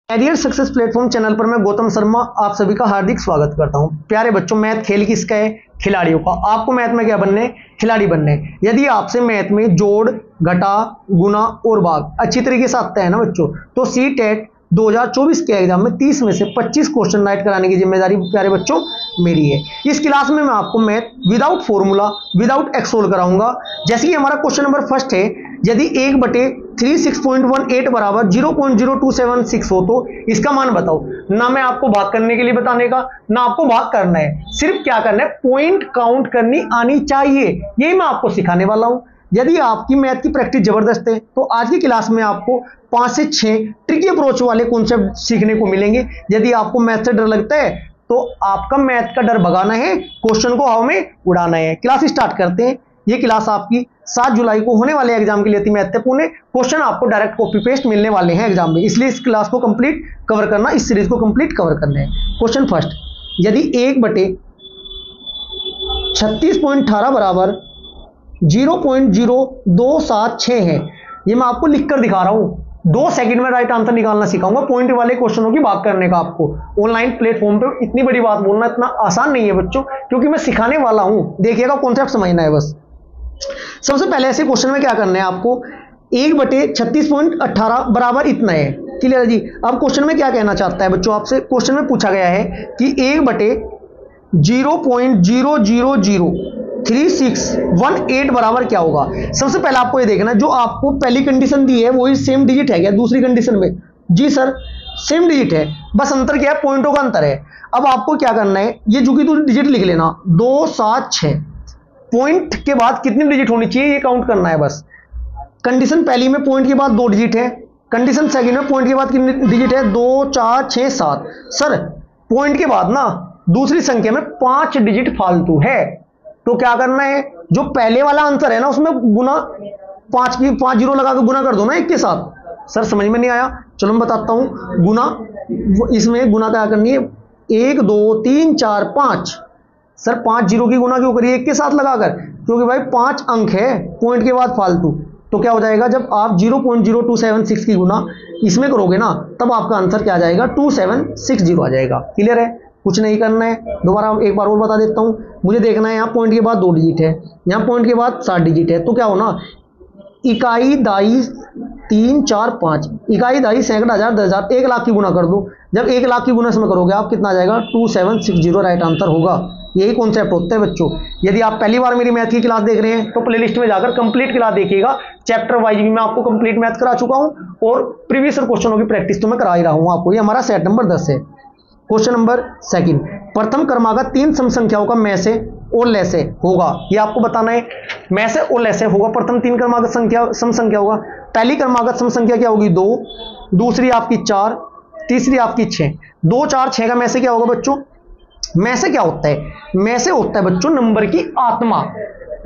Career success platform channel पर मैं गौतम शर्मा आप सभी का हार्दिक स्वागत करता हूं। प्यारे बच्चों, मैथ खेल किसका है? खिलाड़ियों का। आपको मैथ में क्या बनने? खिलाड़ी बनने। यदि आपसे मैथ में जोड़, घटा, गुना और भाग अच्छी तरीके से आता है ना बच्चों, तो सीटेट 2024 के एग्जाम में 30 में से 25 क्वेश्चन राइट कराने की जिम्मेदारी प्यारे बच्चों मेरी है। इस क्लास में मैं आपको math without formula, without x solve कराऊंगा। जैसे कि हमारा क्वेश्चन नंबर फर्स्ट है, यदि 1/36.18 बराबर 0.0276 हो तो इसका मान बताओ। ना मैं आपको भाग करने के लिए बताने का, ना आपको भाग करना है, सिर्फ क्या करना है, पॉइंट काउंट करनी आनी चाहिए। यही मैं आपको सिखाने वाला हूं। यदि आपकी मैथ की प्रैक्टिस जबरदस्त है तो आज की क्लास में आपको 5 से 6 ट्रिकी अप्रोच वाले कॉन्सेप्ट सीखने को मिलेंगे। यदि आपको मैथ से डर लगता है तो आपका मैथ का डर भगाना है, क्वेश्चन को हवा में उड़ाना है। क्लास स्टार्ट करते हैं। ये क्लास आपकी 7 जुलाई को होने वाले एग्जाम के लिए अति महत्वपूर्ण है। क्वेश्चन आपको डायरेक्ट कॉपी पेस्ट मिलने वाले हैं एग्जाम में, इसलिए इस क्लास को कंप्लीट कवर करना, इस सीरीज को कंप्लीट कवर करना है। क्वेश्चन फर्स्ट, यदि 1/36.18 बराबर 0.0276 है, ये मैं आपको लिखकर दिखा रहा हूं। 2 सेकंड में राइट आंसर निकालना सिखाऊंगा। पॉइंट वाले क्वेश्चनों की बात करने का आपको ऑनलाइन प्लेटफॉर्म पे इतनी बड़ी बात बोलना इतना आसान नहीं है बच्चों, क्योंकि मैं सिखाने वाला हूं। देखिएगा, कॉन्सेप्ट समझना है बस। सबसे पहले ऐसे क्वेश्चन में क्या करना है आपको, 1/36.18 बराबर इतना है। क्लियर है जी? अब क्वेश्चन में क्या कहना चाहता है बच्चों आपसे? क्वेश्चन में पूछा गया है कि 1/0.0003618 बराबर क्या होगा। सबसे पहले आपको ये देखना है, जो आपको पहली कंडीशन दी है वही सेम डिजिट है क्या दूसरी कंडीशन में? जी सर, सेम डिजिट है, बस अंतर क्या है? पॉइंटों का अंतर है। अब आपको क्या करना है, ये जो कि तू डिजिट लिख लेना, 2 7 6। पॉइंट के बाद कितनी डिजिट होनी चाहिए ये काउंट करना है बस। कंडीशन पहली में पॉइंट के बाद 2 डिजिट है, कंडीशन सेकंड में पॉइंट के बाद कितनी डिजिट है? 2 4 6 7। सर पॉइंट के बाद ना दूसरी संख्या में 5 डिजिट फालतू है, तो क्या करना है, जो पहले वाला आंसर है ना उसमें गुना 5 जीरो लगा के गुना कर दो ना 1 के साथ। सर समझ में नहीं आया, चलो मैं बताता हूं। गुना, इसमें गुना क्या करनी है, 1 2 3 4 5। सर 5 जीरो की गुना क्यों करिए 1 के साथ लगाकर? क्योंकि भाई 5 अंक है, पॉइंट के बाद फालतू। तो क्या हो जाएगा, जब आप 0.0276 की गुना इसमें करोगे ना, तब आपका आंसर क्या आ जाएगा, 2760 आ जाएगा। क्लियर है? कुछ नहीं करना है। दोबारा एक बार और बता देता हूं। मुझे देखना है, यहाँ पॉइंट के बाद 2 डिजिट है, यहाँ पॉइंट के बाद 7 डिजिट है, तो क्या होना, इकाई, दाई, 3 4 5, इकाई, दाई, सैकड़ा, हजार, 10,000, 1 लाख की गुना कर दो। जब 1 लाख की गुना इसमें करोगे आप, कितना आ जाएगा, 2760 राइट आंसर होगा। यही कॉन्सेप्ट होता है बच्चों। यदि आप पहली बार मेरी मैथ की क्लास देख रहे हैं तो प्लेलिस्ट में जाकर कंप्लीट क्लास देखिएगा। चैप्टर वाइज भी मैं आपको कंप्लीट मैथ करा चुका हूं और प्रीवियस क्वेश्चनों की प्रैक्टिस तो मैं करा ही रहा हूं आपको। ये हमारा सेट नंबर 10 है। क्वेश्चन नंबर सेकंड, प्रथम क्रमागत 3 सम संख्याओं का में से और लैसे होगा। ये आपको बताना है, में से और लैसे होगा। प्रथम 3 क्रमागत संख्या सम संख्या होगा। पहली क्रमागत सम संख्या क्या होगी, 2, दूसरी आपकी 4, तीसरी आपकी 6। 2 4 6 का में से क्या होगा बच्चों? में से क्या होता है? में से होता है बच्चों नंबर की आत्मा।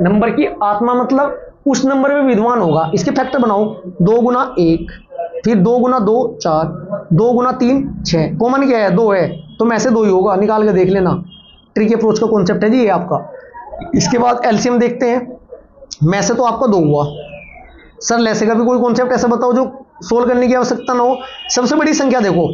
नंबर की आत्मा मतलब उस नंबर में विद्वान होगा। इसके फैक्टर बनाओ, 2 गुना 1, फिर 2 गुना 2 4, 2 गुना 3 6। कॉमन क्या है, 2 है, तो में से 2 ही होगा। निकाल के देख लेना। ट्रिक अप्रोच का कॉन्सेप्ट है जी ये आपका। इसके बाद एलसीएम देखते हैं। में से तो आपका 2 हुआ। सर लैसे का भी कोई कॉन्सेप्ट ऐसा बताओ जो सोल्व करने की आवश्यकता ना हो। सबसे बड़ी संख्या देखो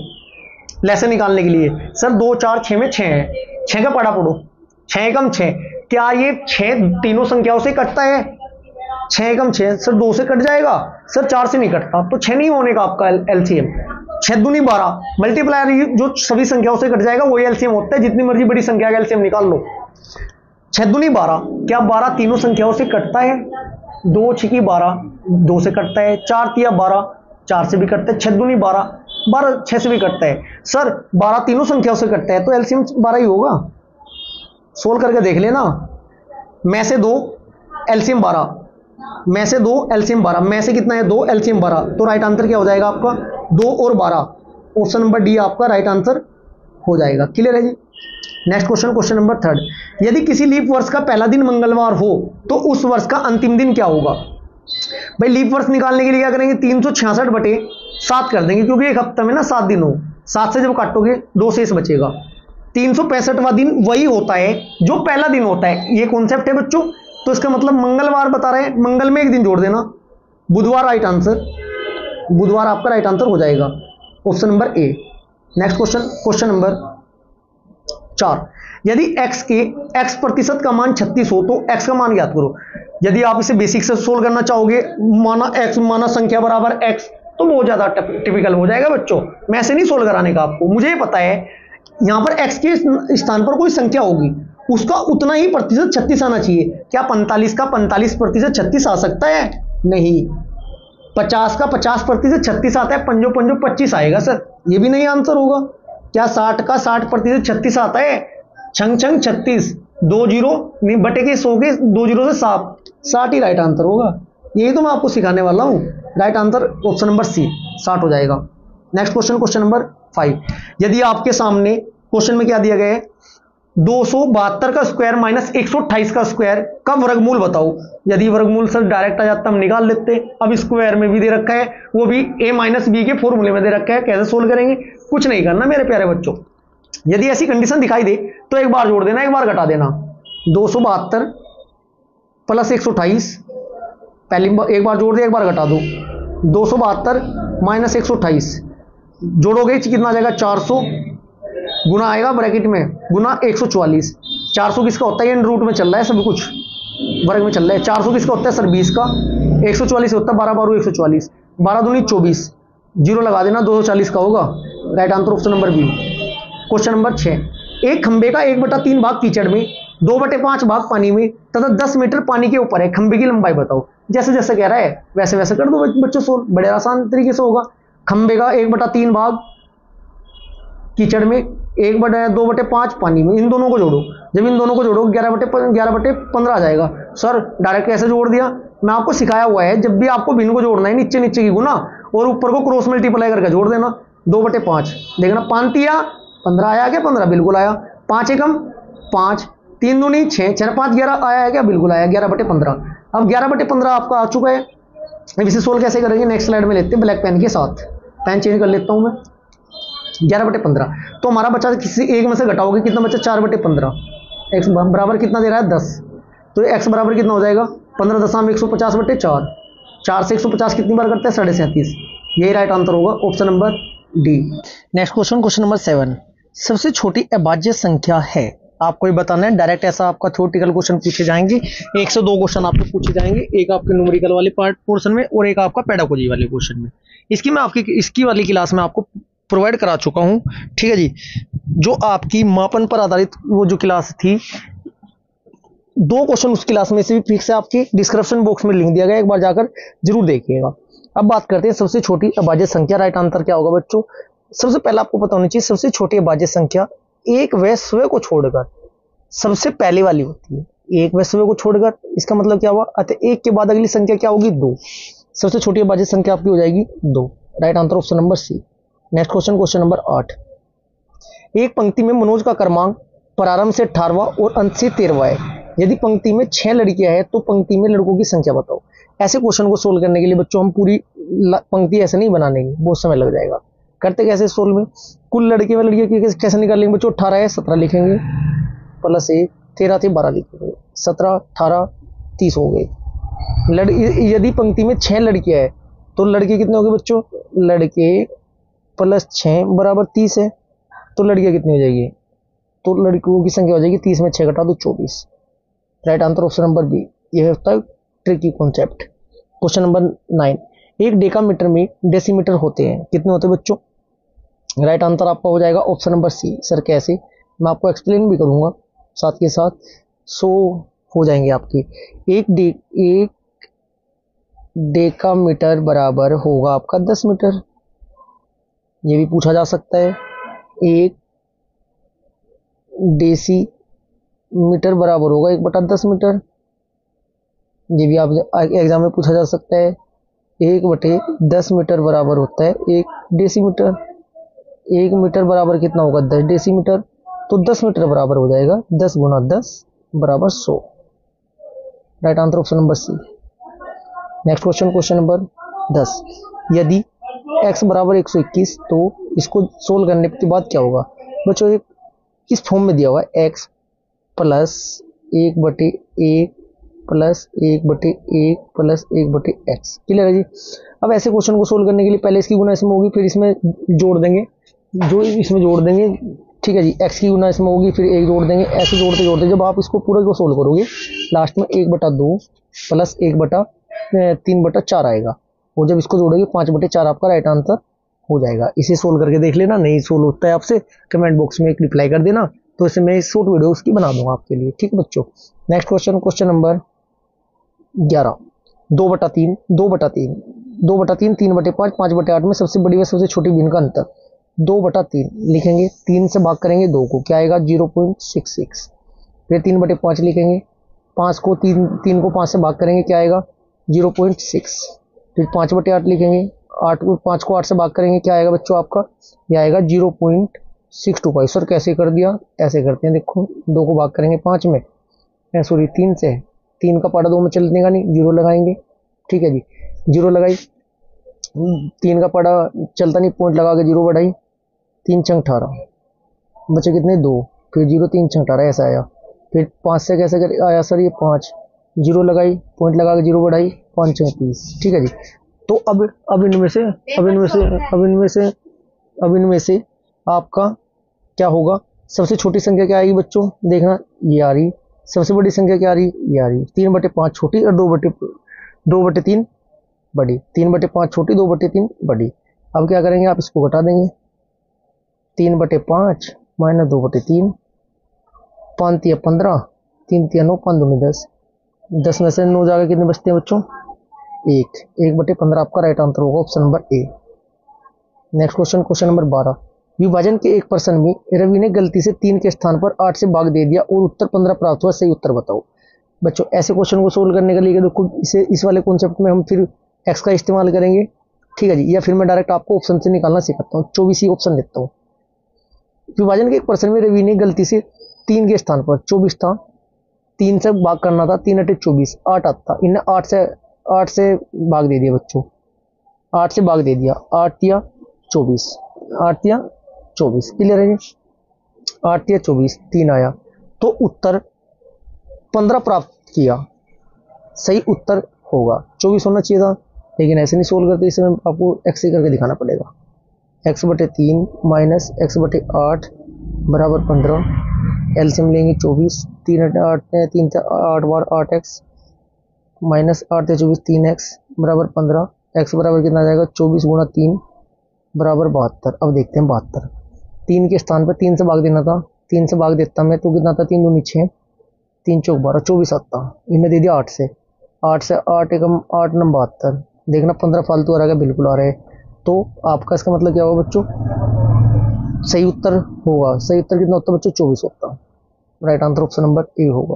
लैसे निकालने के लिए। सर 2 4 6 में 6 है, 6 का पढ़ा पढ़ो, 6 एकम 6। क्या ये 6 तीनों संख्याओं से कटता है? 6 एकम 6। सर 2 से कट जाएगा। सर 4 से नहीं कटता, तो 6 नहीं होने का आपका एलसीएम। 6 दूनी 12, मल्टीप्लायर जो सभी संख्याओं से कट जाएगा वही एलसीएम होता है। जितनी मर्जी बड़ी संख्या का एलसीएम निकाल लो। 6 दूनी 12, क्या 12 तीनों संख्याओं से कटता है? 2 6 की 12, 2 से कटता है। 4 तिया 12, 4 से भी कटता है। 6 दूनी 12, 12 6 से भी कटता है। सर 12 तीनों संख्याओं से कटता है, तो एलसीएम 12 ही होगा। सोल्व करके देख लेना। में से 2 एलसीएम 12, में से 2 एलसीएम 12, में से कितना है 2 एलसीएम 12, तो राइट आंसर क्या हो जाएगा आपका, 2 और 12। ऑप्शन नंबर डी आपका राइट आंसर हो जाएगा। क्लियर है जी? Next question, question number third, यदि किसी लीप वर्ष का पहला दिन मंगलवार हो तो उस वर्ष का अंतिम दिन क्या होगा। भाई लीप वर्ष निकालने के लिए क्या करेंगे, 366/7 कर देंगे, क्योंकि एक हफ्ते में ना 7 दिन हो। 7 से जब काटोगे 2 शेष बचेगा। 365वां दिन वही होता है जो पहला दिन होता है। ये कॉन्सेप्ट है बच्चों। तो इसका मतलब मंगलवार बता रहे हैं, मंगल में एक दिन जोड़ देना, बुधवार राइट आंसर, बुधवार आपका राइट आंसर हो जाएगा। ऑप्शन नंबर ए। नेक्स्ट क्वेश्चन, क्वेश्चन नंबर 4, यदि x के x प्रतिशत का मान 36 हो तो x का मान ज्ञात करो। यदि आप इसे बेसिक से सोल्व करना चाहोगे, माना x माना संख्या बराबर x, तो बहुत ज्यादा टिपिकल हो जाएगा बच्चों। मैं ऐसे नहीं सोल्व कराने का आपको, मुझे पता है यहां पर x के स्थान पर कोई संख्या होगी, उसका उतना ही प्रतिशत 36 आना चाहिए। क्या 45 का 45% 36 आ सकता है? नहीं। 50 का 50% 36 आता है, पंजो पंजो 25 आएगा सर, ये भी नहीं आंसर होगा। क्या 60 का 60% 36 आता है? छंग छंग 36, 2 जीरो नहीं बटे के 100 के 2 जीरो से 60 ही राइट आंसर होगा। यही तो मैं आपको सिखाने वाला हूं। Right answer option number C 60 हो जाएगा। नेक्स्ट क्वेश्चन, क्वेश्चन नंबर 5, यदि आपके सामने क्वेश्चन में क्या दिया गया है, 272 का स्क्वायर माइनस 128 का स्क्वायर का वर्गमूल बताओ। यदि वर्गमूल सर डायरेक्ट आ जाता हम निकाल लेते, अब स्क्वायर में भी दे रखा है, वो भी a माइनस बी के फॉर्मूले में दे रखा है, कैसे सोल्व करेंगे? कुछ नहीं करना मेरे प्यारे बच्चों। यदि ऐसी कंडीशन दिखाई दे तो एक बार जोड़ देना, एक बार घटा देना। 272 प्लस 128, पहली एक बार जोड़ दे, एक बार घटा दो। 272 माइनस 128 जोड़ोगे कितना आ जाएगा? 400, गुना आएगा ब्रैकेट में, गुना 144। 400 किसका होता है? ये रूट में चल रहा है सब कुछ, वर्ग में चल रहा है। 400 किसका होता है सर? 20 का। 144 होता है 12 बारू 144, 12 दूनी 24, जीरो लगा देना, 240 का होगा। Right answer option number B. Question number 6, एक खंबे का 1/3 भाग कीचड़ में, 2/5 भाग पानी में तथा 10 मीटर पानी के ऊपर है, खंबे की लंबाई बताओ। जैसे जैसे कह रहा है वैसे वैसे कर दो बच्चों, सोल्व बड़े आसान तरीके से होगा। खंबे का 1/3 भाग कीचड़ में, 2/5 पानी में, इन दोनों को जोड़ो। जब इन दोनों को जोड़ो 11/15 आ जाएगा। सर डायरेक्ट कैसे जोड़ दिया? मैं आपको सिखाया हुआ है, जब भी आपको भिन्न को जोड़ना है नीचे नीचे की गुना और ऊपर को क्रॉस मल्टीप्लाई करके जोड़ देना। 2/5 देखना, 5 या 15 आया क्या? 15 बिल्कुल आया। 5 एकम 5, 3 दूनी 6, 6 5 11 आया है क्या? बिल्कुल आया, 11/15। अब 11/15 आपका आ चुका है। अब इसे सोल्व कैसे करेंगे? नेक्स्ट स्लाइड में लेते हैं ब्लैक पेन के साथ, पेन चेंज कर लेता हूं मैं। 11/15 तो हमारा बच्चा किसी एक में से घटाओगे कितना बच्चा? 4/15। x बराबर कितना दे रहा है? 10। तो x बराबर कितना हो जाएगा? 15 दशम 150/4। 4 से 150 कितनी बार करते हैं? 37.5। यही राइट आंसर होगा option number D. Next question, question number 7, सबसे छोटी अभाज्य संख्या है, आपको ही बताना है। डायरेक्ट ऐसा आपका थ्योरेटिकल क्वेश्चन पूछे जाएंगे, 1 से 2 क्वेश्चन आपको पूछे जाएंगे, एक आपके न्यूमेरिकल वाले पार्ट पोर्शन में और एक आपका पेडागोजी वाले क्वेश्चन में। इसकी वाली क्लास में आपको प्रोवाइड करा चुका हूं, ठीक है जी। जो आपकी मापन पर आधारित वो जो क्लास थी, 2 क्वेश्चन उस क्लास में से भी फिक्स है, आपके डिस्क्रिप्शन बॉक्स में लिंक दिया गया, एक बार जाकर जरूर देखिएगा। अब बात करते हैं सबसे छोटी अभाज्य संख्या। राइट आंसर क्या होगा बच्चों? सबसे पहले आपको पता होनी चाहिए सबसे छोटी अभाज्य संख्या एक व स्वयं को छोड़कर सबसे पहले वाली होती है। एक व स्वयं को छोड़कर, इसका मतलब क्या हुआ? अतः 1 के बाद अगली संख्या क्या होगी? 2। सबसे छोटी अभाज्य संख्या आपकी हो जाएगी 2। Right answer option number C. Next question, question number 8, एक पंक्ति में मनोज का क्रमांक प्रारंभ से 18वां और अंत से 13वां है। यदि पंक्ति में 6 लड़कियां हैं तो पंक्ति में लड़कों की संख्या बताओ। ऐसे क्वेश्चन को सोल्व करने के लिए बच्चों हम पूरी पंक्ति ऐसे नहीं बनानेंगे, बहुत समय लग जाएगा। करते कैसे सोल्व में? कुल लड़के व लड़कियों की कैसे निकालेंगे बच्चों? 18 है 17 लिखेंगे, प्लस 1 13 थे 12 लिखेंगे, 17 18 30 हो गए। यदि पंक्ति में 6 लड़कियां हैं तो लड़के कितने हो गए बच्चों? लड़के प्लस 6 बराबर 30 है, तो लड़कियां कितनी हो जाएगी? तो लड़कियों की संख्या हो जाएगी 30 में 6 घटा दो 24। Right answer option number B. यह होता है ट्रिकी कॉन्सेप्ट। क्वेश्चन नंबर 9, एक डेकामीटर में डेसीमीटर होते हैं, कितने होते हैं बच्चों? राइट आंसर आपका हो जाएगा ऑप्शन नंबर सी। सर कैसे? मैं आपको एक्सप्लेन भी करूंगा साथ के साथ, सो हो जाएंगे आपके। एक डेकामीटर बराबर होगा आपका 10 मीटर, ये भी पूछा जा सकता है। एक डेसी मीटर बराबर होगा 1/10 मीटर, ये भी आप एग्जाम में पूछा जा सकता है। 1/10 मीटर बराबर होता है 1 डेसीमीटर। 1 मीटर बराबर कितना होगा? 10 डेसीमीटर। तो 10 मीटर बराबर हो जाएगा 10 गुना 10 बराबर 100। Right answer option number C. Next question, question number 10, यदि x बराबर 121 तो इसको सोल्व करने के बाद क्या होगा बच्चों? इस फॉर्म में दिया हुआ है x plus 1/1 plus 1/1 plus 1/x। Clear है जी। अब ऐसे क्वेश्चन को सोल्व करने के लिए पहले इसकी गुना इसमें होगी, फिर इसमें जोड़ देंगे, जो इसमें जोड़ देंगे, ठीक है जी। x की गुना इसमें होगी, फिर 1 जोड़ देंगे, ऐसे जोड़ते जोड़ते जब आप इसको पूरे को सोल्व करोगे लास्ट में 1/2 प्लस 1/3/4 आएगा, और जब इसको जोड़ोगे 5/4 आपका राइट आंसर हो जाएगा। इसे सोल्व करके देख लेना, नहीं सोल्व होता है आपसे कमेंट बॉक्स में एक रिप्लाई कर देना, तो इसे मैं शॉर्ट वीडियो उसकी बना दूंगा आपके लिए, ठीक है बच्चों। नेक्स्ट क्वेश्चन, क्वेश्चन नंबर 11, 2/3 2/3 2/3 3/5 5/8 में सबसे बड़ी व सबसे छोटी भिन्न का अंतर। 2/3 लिखेंगे, 3 से भाग करेंगे 2 को, क्या आएगा 0.66। फिर 3/5 लिखेंगे, 5 को 3 को 5 से भाग करेंगे, क्या आएगा 0.6। फिर 5/8 लिखेंगे, 5 को 8 से भाग करेंगे, क्या आएगा बच्चों आपका, यह आएगा 0.625। सर कैसे कर दिया, ऐसे करते हैं, देखो 2 को भाग करेंगे 5 में, सॉरी 3 से, 3 का पाड़ा 2 में चलने का नहीं, 0 लगाएंगे, ठीक है जी। 0 लगाई, 3 का पाड़ा चलता नहीं, पॉइंट लगा के 0 बढ़ाई, 3 छंग 18 बचे कितने 2, फिर 0 3 छंग 18 ऐसा आया। फिर 5 से कैसे कर आया सर, ये 5, 0 लगाई, पॉइंट लगा के 0 बढ़ाई, 5 छंग 30, ठीक है जी। तो अब इनमें से आपका क्या होगा, सबसे छोटी संख्या क्या आएगी बच्चों, देखना ये आ रही, सबसे बड़ी संख्या क्या आ रही, ये आ रही, 3/5 छोटी और 2/3 बड़ी, 3/5 छोटी 2/3 बड़ी। अब क्या करेंगे, आप इसको घटा देंगे, 3/5 माइनस 2/3, 5 या 15, 3 या 9, 5 दूनी 10, 10 में से 9 जाकर कितने बचते हैं बच्चों, 1/15 आपका राइट आंसर होगा, ऑप्शन नंबर ए। नेक्स्ट क्वेश्चन, क्वेश्चन नंबर 12, विभाजन के एक प्रश्न में रवि ने गलती से 3 के स्थान पर 8 से भाग दे दिया और उत्तर 15 प्राप्त हुआ, सही उत्तर बताओ। बच्चों ऐसे क्वेश्चन को सोल्व करने के लिए देखो, इस वाले कॉन्सेप्ट में हम फिर एक्स का इस्तेमाल करेंगे, ठीक है जी, या फिर मैं डायरेक्ट आपको ऑप्शन से निकालना सिखाता हूँ, 24 ही ऑप्शन देता हूँ। विभाजन के एक प्रश्न में रवि ने गलती से 3 के स्थान पर 24 था, 3 से भाग करना था, 3 × 24 8 आता, इन्हें 8 से भाग दे दिया बच्चों, 8 से भाग दे दिया, 8 या 24, 8 या 24, क्लियर है जी। 8 या 24 3 आया, तो उत्तर 15 प्राप्त किया, सही उत्तर होगा 24 होना चाहिए था, लेकिन ऐसे नहीं सोल्व करते, इसमें आपको एक्स से करके दिखाना पड़ेगा। x/3 माइनस x/8 बराबर 15, एलसीएम लेंगे 24, 3 से 8 बार 8x माइनस 8 से 24 3x बराबर 15, x बराबर कितना आ जाएगा 24 गुणा 3 बराबर 72। अब देखते हैं 72, 3 के स्थान पर 3 से भाग देना था, 3 से भाग देता मैं तो कितना था, 3 दूनी 6, 3 चौक 12, 24 आता, इन्हें दे दिया 8 से 8 एकम 8 9 72, देखना 15 फालतू आ रहा है, बिल्कुल आ रहा है, तो आपका इसका मतलब क्या होगा बच्चों, सही उत्तर होगा, सही उत्तर कितना होता है बच्चों 24 होता, right answer option number A होगा।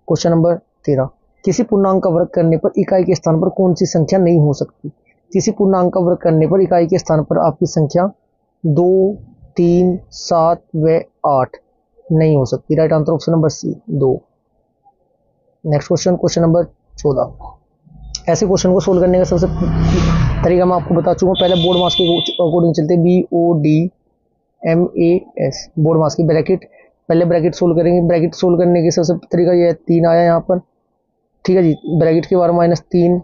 क्वेश्चन नंबर 13, किसी पूर्णांक का वर्ग करने पर इकाई के स्थान पर कौन सी संख्या नहीं हो सकती। किसी पूर्णांक का वर्ग करने पर इकाई के स्थान पर आपकी संख्या 2 3 7 व 8 नहीं हो सकती, right answer option number C 2। Next question, question number 14, ऐसे क्वेश्चन को सोल्व करने का सबसे तरीका मैं आपको बता चुका हूँ, पहले बोर्ड मास के अकॉर्डिंग चलते हैं, BODMAS बोर्ड मास की ब्रैकेट, पहले ब्रैकेट सोल्व करेंगे, ब्रैकेट सोल्व करने के सबसे तरीका ये है, 3 आया यहाँ पर, ठीक है जी, ब्रैकेट के बारे माइनस 3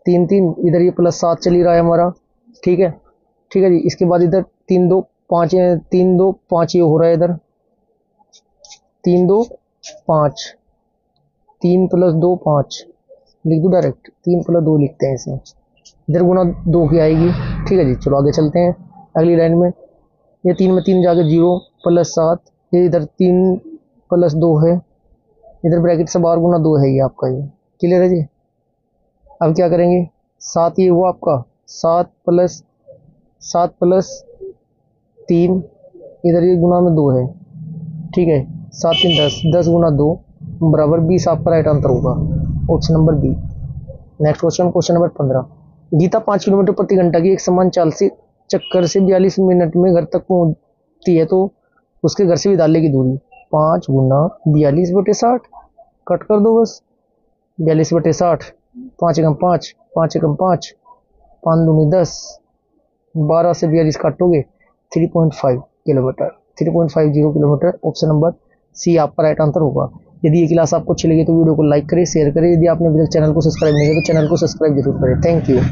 3 3, इधर ये प्लस 7 चल ही रहा है हमारा, ठीक है जी। इसके बाद इधर 3 2 5 ये हो रहा है, इधर 3 2 5, 3 + 2 5 लिख दो डायरेक्ट, 3 + 2 लिखते हैं इसे, इधर गुना 2 की आएगी, ठीक है जी। चलो आगे चलते हैं अगली लाइन में, ये 3 में 3 जाके 0 + 7, ये इधर 3 + 2 है, इधर ब्रैकेट से बाहर गुना 2 है ये आपका, ये क्लियर है जी। अब क्या करेंगे, 7 ये हुआ आपका, 7 + 3, इधर ये गुना में 2 है, ठीक है, 7 3 10, 10 गुना 2 बराबर 20 आपका राइट आंसर होगा, option number B. Next question, question number 15, Geeta 5 kilometre प्रति घंटा की एक समान चाल से चक्कर से 42 मिनट में घर तक पहुंचती है, तो उसके घर से विद्यालय की दूरी 5 गुना 42/60, कट कर दो बस, 42/60, 5 एकम 5, 5 एकम 5, 5 दूनी 10, 12 से 42 काटोगे 3.5 kilometre, 3.50 kilometre, option number C आपका राइट आंसर होगा। यदि ये क्लास आपको अच्छी लगी तो वीडियो को लाइक करें, शेयर करें। यदि आपने अभी तक चैनल को सब्सक्राइब नहीं किया तो चैनल को सब्सक्राइब जरूर करें। Thank you.